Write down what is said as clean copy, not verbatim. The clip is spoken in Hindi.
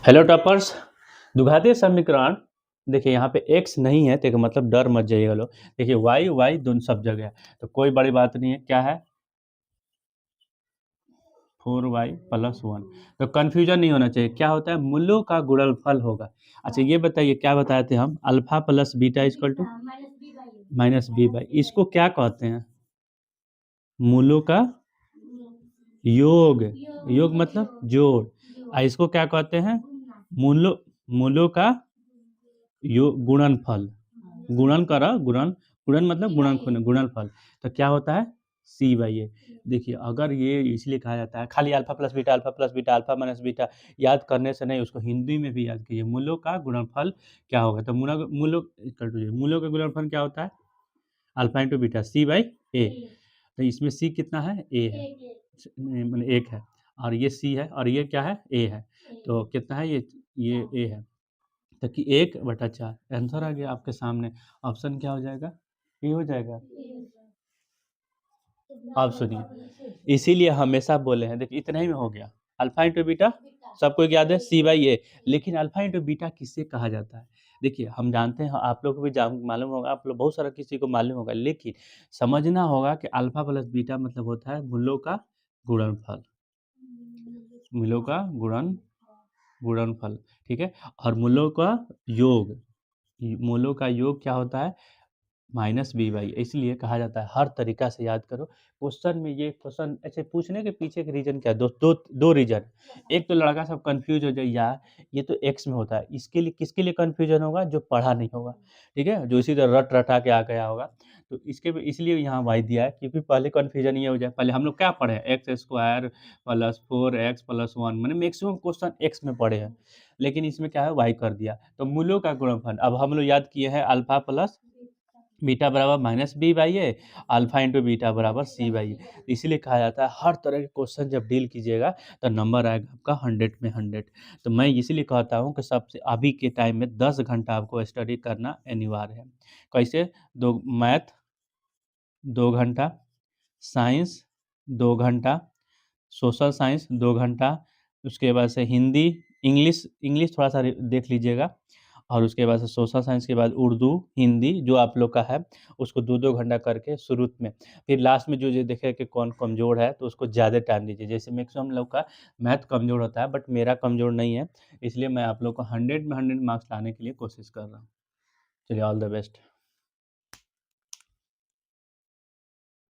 Hello toppers. द्विघातीय समीकरण देखिए यहाँ पे x नहीं है तो मतलब डर मत जाइएगा लोग। देखिए y दोनों सब जगह है तो कोई बड़ी बात नहीं है। क्या है 4y + 1। तो कन्फ्यूजन नहीं होना चाहिए। क्या होता है मूलों का गुणनफल होगा। अच्छा ये बताइए क्या बताए थे हम alpha plus beta equal to -b/। इसको क्या कहते हैं मूलों का योग। योग मतलब जोड़। इसको क्या कहते हैं मूलों मूलों का गुणनफल। गुणन करा गुणन गुणन मतलब गुणनफल। तो क्या होता है c/a। देखिए अगर ये इसलिए कहा जाता है खाली alpha plus beta alpha minus beta याद करने से नहीं, उसको हिंदी में भी याद कीजिए। मूलों का गुणनफल क्या होगा। तो मूलों का गुणनफल क्या होता है अल्फा इंटू बीटा c/a। तो इसमें c कितना है a है, मतलब 1 है, और ये c है और ये क्या है a है। तो कितना है ये a है। तो कि 1/4 आंसर आ गया आपके सामने। ऑप्शन क्या हो जाएगा ए हो जाएगा। आप सुनिए इसीलिए हमेशा बोले हैं देखिए इतना ही में हो गया अल्फा इंटू बीटा सबको याद है c/a। लेकिन अल्फा इंटू बीटा किससे कहा जाता है। देखिए हम जानते हैं आप लोग को भी मालूम होगा, आप लोग बहुत सारा किसी को मालूम होगा, लेकिन समझना होगा कि अल्फा प्लस बीटा मतलब होता है मूलों का गुणनफल। मूलों का गुणनफल ठीक है। और मूलों का योग, मूलों का योग क्या होता है -b/। इसलिए कहा जाता है हर तरीका से याद करो। क्वेश्चन में ये क्वेश्चन ऐसे पूछने के पीछे के रीजन क्या है, दो रीजन। एक तो लड़का सब कंफ्यूज हो जाए यार ये तो एक्स में होता है, इसके लिए किसके लिए कंफ्यूजन होगा जो पढ़ा नहीं होगा, ठीक है, जो इसी तरह रट रटा के आ गया होगा। तो इसलिए यहाँ वाई दिया है क्योंकि पहले कंफ्यूजन ये हो जाए। पहले हम लोग क्या पढ़े हैं x² + 4x + 1, मैंने मैक्सिमम क्वेश्चन एक्स में पढ़े हैं, लेकिन इसमें क्या है वाई कर दिया। तो मूलों का गुणनफल अब हम लोग याद किए हैं अल्फा प्लस बीटा बराबर -b/a, अल्फा इंटू बीटा बराबर c/a। इसीलिए कहा जाता है हर तरह के क्वेश्चन जब डील कीजिएगा तो नंबर आएगा आपका 100 में 100। तो मैं इसीलिए कहता हूँ कि सबसे अभी के टाइम में 10 घंटा आपको स्टडी करना अनिवार्य है। कैसे दो मैथ 2 घंटा, साइंस 2 घंटा, सोशल साइंस 2 घंटा, उसके बाद से हिंदी इंग्लिश इंग्लिश थोड़ा सा देख लीजिएगा, और उसके बाद से सोशल साइंस के बाद उर्दू हिंदी जो आप लोग का है उसको 2-2 घंटा करके शुरू में। फिर लास्ट में जो देखे कि कौन कमज़ोर है तो उसको ज़्यादा टाइम दीजिए। जैसे मैक्सिमम लोग का मैथ कमज़ोर होता है बट मेरा कमज़ोर नहीं है, इसलिए मैं आप लोग को 100 में 100 मार्क्स लाने के लिए कोशिश कर रहा हूँ। चलिए ऑल द बेस्ट।